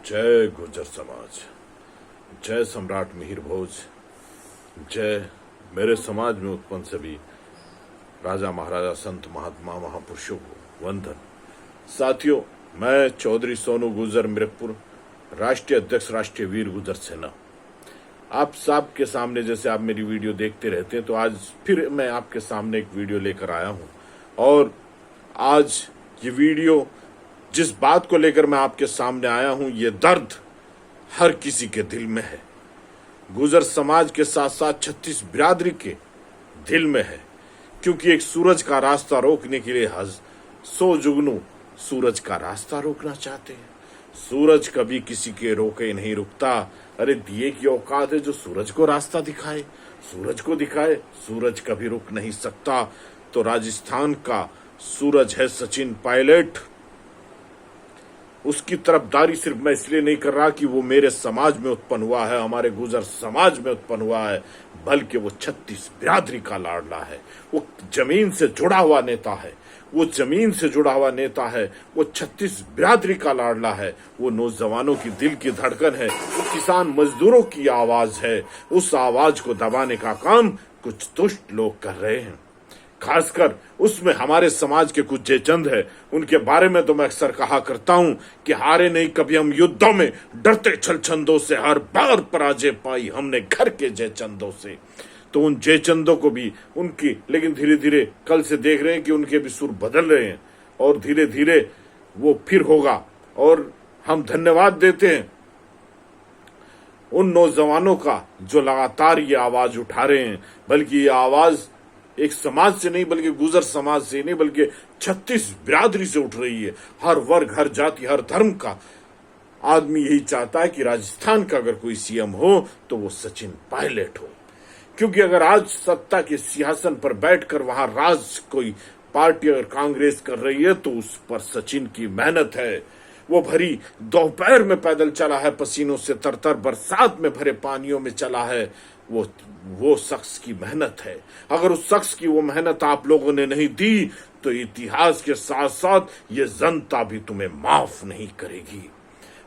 जय गुर्जर समाज, जय सम्राट मिहिर भोज, जय मेरे समाज में उत्पन्न सभी राजा महाराजा संत महात्मा महापुरुषों को वंदन। साथियों, मैं चौधरी सोनू गुर्जर मिरपुर, राष्ट्रीय अध्यक्ष राष्ट्रीय वीर गुर्जर सेना, आप सब के सामने, जैसे आप मेरी वीडियो देखते रहते हैं, तो आज फिर मैं आपके सामने एक वीडियो लेकर आया हूं। और आज ये वीडियो, जिस बात को लेकर मैं आपके सामने आया हूं, ये दर्द हर किसी के दिल में है। गुर्जर समाज के साथ साथ 36 बिरादरी के दिल में है, क्योंकि एक सूरज का रास्ता रोकने के लिए 100 जुगनू सूरज का रास्ता रोकना चाहते हैं। सूरज कभी किसी के रोके नहीं रुकता। अरे दिए की औकात है जो सूरज को रास्ता दिखाए, सूरज को दिखाए। सूरज कभी रुक नहीं सकता। तो राजस्थान का सूरज है सचिन पायलट। उसकी तरफदारी सिर्फ मैं इसलिए नहीं कर रहा कि वो मेरे समाज में उत्पन्न हुआ है, हमारे गुर्जर समाज में उत्पन्न हुआ है, बल्कि वो 36 बिरादरी का लाडला है। वो जमीन से जुड़ा हुआ नेता है, वो जमीन से जुड़ा हुआ नेता है, वो 36 बिरादरी का लाडला है, वो नौजवानों की दिल की धड़कन है, वो किसान मजदूरों की आवाज है। उस आवाज को दबाने का काम कुछ दुष्ट लोग कर रहे हैं। खासकर उसमें हमारे समाज के कुछ जयचंद है, उनके बारे में तो मैं अक्सर कहा करता हूं कि हारे नहीं कभी हम युद्धों में, डरते छलछंदों से, हर बार पराजय पाई हमने घर के जयचंदों से। तो उन जयचंदों को भी उनकी, लेकिन धीरे धीरे कल से देख रहे हैं कि उनके भी सुर बदल रहे हैं और धीरे धीरे वो फिर होगा। और हम धन्यवाद देते हैं उन नौजवानों का जो लगातार ये आवाज उठा रहे हैं, बल्कि ये आवाज एक समाज से नहीं, बल्कि गुर्जर समाज से नहीं, बल्कि 36 बिरादरी से उठ रही है। हर वर्ग, हर जाति, हर धर्म का आदमी यही चाहता है कि राजस्थान का अगर कोई सीएम हो तो वो सचिन पायलट हो। क्योंकि अगर आज सत्ता के सिंहासन पर बैठकर वहां राज कोई पार्टी अगर कांग्रेस कर रही है, तो उस पर सचिन की मेहनत है। वो भरी दोपहर में पैदल चला है, पसीनों से तरतर, बरसात में भरे पानियों में चला है। वो शख्स की मेहनत है। अगर उस शख्स की वो मेहनत आप लोगों ने नहीं दी, तो इतिहास के साथ साथ ये जनता भी तुम्हें माफ नहीं करेगी।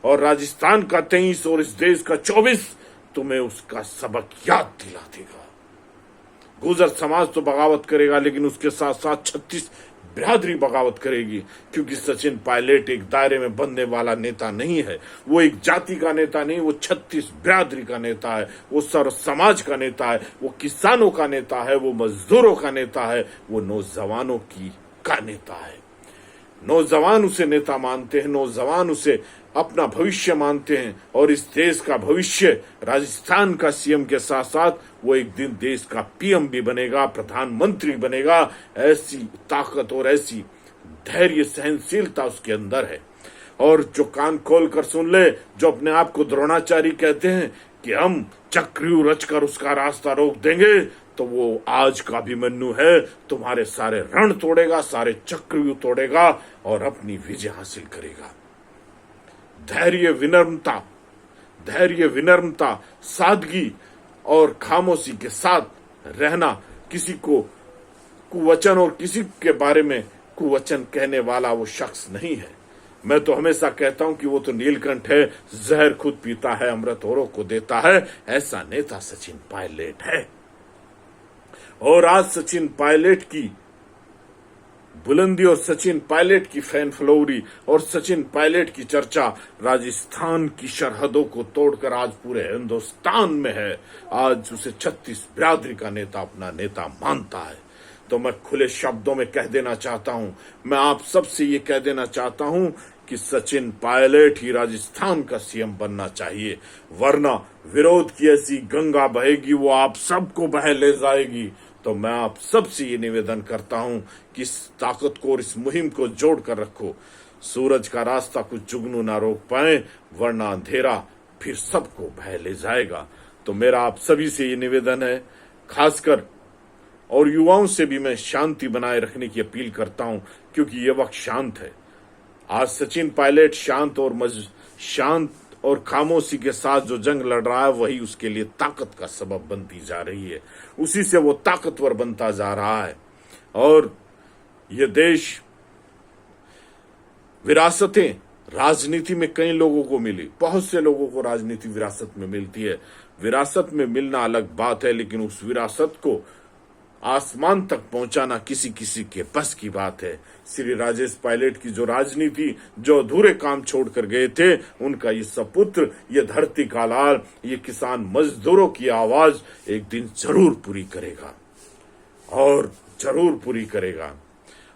और राजस्थान का 23 और इस देश का 24 तुम्हें उसका सबक याद दिला देगा। गुर्जर समाज तो बगावत करेगा, लेकिन उसके साथ साथ 36 बिरादरी बगावत करेगी, क्योंकि सचिन पायलट एक दायरे में बंधने वाला नेता नहीं है। वो एक जाति का नेता नहीं, वो 36 बिरादरी का नेता है, वो सर्व समाज का नेता है, वो किसानों का नेता है, वो मजदूरों का नेता है, वो नौजवानों का नेता है। नौजवान उसे नेता मानते हैं, नौजवान उसे अपना भविष्य मानते हैं। और इस देश का भविष्य राजस्थान का सीएम के साथ साथ वो एक दिन देश का पीएम भी बनेगा, प्रधानमंत्री बनेगा। ऐसी ताकत और ऐसी धैर्य सहनशीलता उसके अंदर है। और जो कान खोल कर सुन ले, जो अपने आप को द्रोणाचार्य कहते हैं कि हम चक्रव्यूह रचकर उसका रास्ता रोक देंगे, तो वो आज का अभिमन्यु है। तुम्हारे सारे रण तोड़ेगा, सारे चक्रव्यूह तोड़ेगा और अपनी विजय हासिल करेगा। धैर्य विनम्रता, सादगी और खामोशी के साथ रहना। किसी को कुवचन और किसी के बारे में कुवचन कहने वाला वो शख्स नहीं है। मैं तो हमेशा कहता हूं कि वो तो नीलकंठ है, जहर खुद पीता है, अमृत औरों को देता है। ऐसा नेता सचिन पायलट है। और आज सचिन पायलट की बुलंदी और सचिन पायलट की फैन फॉलोअरी और सचिन पायलट की चर्चा राजस्थान की सरहदों को तोड़कर आज पूरे हिंदुस्तान में है। आज उसे 36 बिरादरी का नेता अपना नेता मानता है। तो मैं खुले शब्दों में कह देना चाहता हूं, मैं आप सबसे ये कह देना चाहता हूं कि सचिन पायलट ही राजस्थान का सीएम बनना चाहिए, वरना विरोध की ऐसी गंगा बहेगी, वो आप सबको बह ले जाएगी। तो मैं आप सबसे ये निवेदन करता हूं कि इस ताकत को और इस मुहिम को जोड़ कर रखो। सूरज का रास्ता कुछ जुगनू ना रोक पाए, वरना अंधेरा फिर सबको बह ले जाएगा। तो मेरा आप सभी से ये निवेदन है, खासकर और युवाओं से भी मैं शांति बनाए रखने की अपील करता हूं, क्योंकि ये वक्त शांत है। आज सचिन पायलट शांत और खामोशी के साथ जो जंग लड़ रहा है, वही उसके लिए ताकत का सबब बनती जा रही है। उसी से वो ताकतवर बनता जा रहा है। और ये देश विरासतें राजनीति में कई लोगों को मिली, बहुत से लोगों को राजनीति विरासत में मिलती है। विरासत में मिलना अलग बात है, लेकिन उस विरासत को आसमान तक पहुंचाना किसी किसी के बस की बात है। श्री राजेश पायलट की जो राजनीति, जो अधूरे काम छोड़कर गए थे, उनका ये सपुत्र, ये धरती का लाल, ये किसान मजदूरों की आवाज एक दिन जरूर पूरी करेगा, और जरूर पूरी करेगा,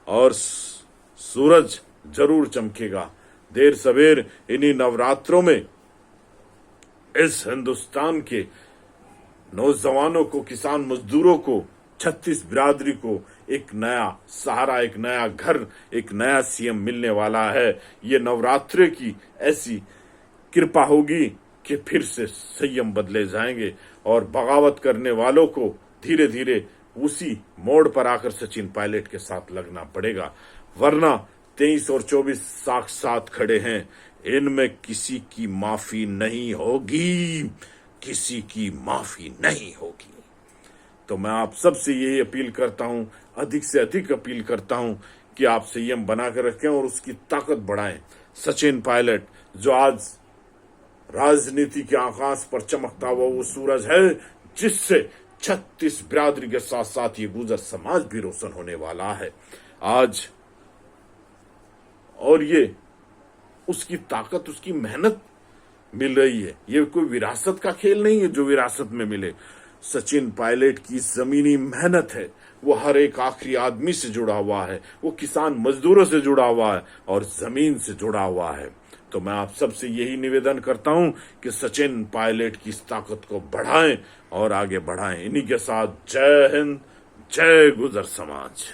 और सूरज जरूर चमकेगा। देर सवेर इन्हीं नवरात्रों में इस हिंदुस्तान के नौजवानों को, किसान मजदूरों को, 36 बिरादरी को एक नया सहारा, एक नया घर, एक नया सीएम मिलने वाला है। ये नवरात्रे की ऐसी कृपा होगी कि फिर से संयम बदले जाएंगे और बगावत करने वालों को धीरे धीरे उसी मोड़ पर आकर सचिन पायलट के साथ लगना पड़ेगा, वरना 23 और 24 साथ खड़े हैं, इनमें किसी की माफी नहीं होगी, किसी की माफी नहीं होगी। तो मैं आप सबसे यही अपील करता हूं, अधिक से अधिक अपील करता हूं कि आप संयम बनाकर रखें और उसकी ताकत बढ़ाएं। सचिन पायलट जो आज राजनीति के आकाश पर चमकता हुआ वो सूरज है, जिससे 36 बिरादरी के साथ साथ ये गुजर समाज भी रोशन होने वाला है आज। और ये उसकी ताकत, उसकी मेहनत मिल रही है। ये कोई विरासत का खेल नहीं है जो विरासत में मिले। सचिन पायलट की जमीनी मेहनत है, वो हर एक आखिरी आदमी से जुड़ा हुआ है, वो किसान मजदूरों से जुड़ा हुआ है और जमीन से जुड़ा हुआ है। तो मैं आप सबसे यही निवेदन करता हूं कि सचिन पायलट की इस ताकत को बढ़ाएं और आगे बढ़ाएं। इन्हीं के साथ जय हिंद, जय गुजर समाज।